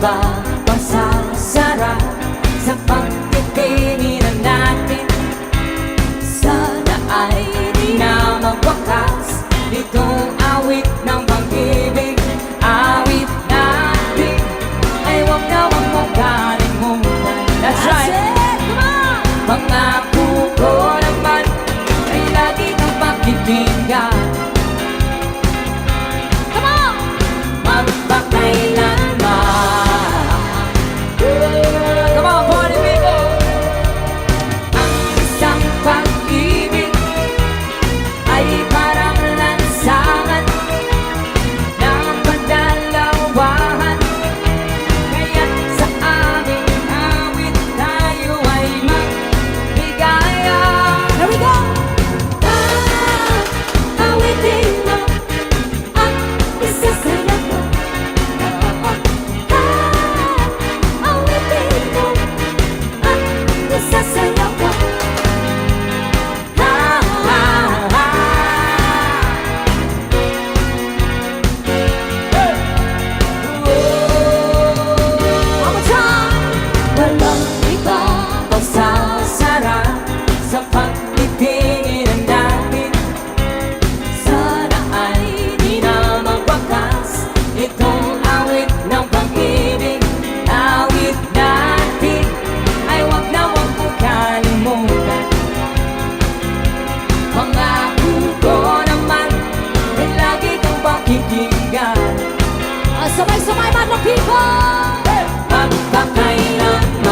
ba masasarap sa pagtitinginan natin? Sana ay di na magwakas itong awit ng pag-ibig. Awit natin ay wag na wag mong kalimutan. That's right! Pangako ko naman ay lagi kang pakikinggan. Come on! Magpakailanman. Come on, party people! Ang isang pag-ibig ay parang lansangan ng pagdalawahan. Kaya't sa aming awit tayo ay magbigaya. Here we go! Awitin mo ang isa sa'yo ko. Awitin mo ang isa sa'yo ko. Walang iba pagsasarap sa pagtitinginan natin. Sana ay di na magwakas itong awit ng pag-ibig. Awit natin ay wag na wag mong kalimutan. Pangako ko naman ay lagi kang pakikinggan. Sabay-sabay, mga people! Magpakailanman.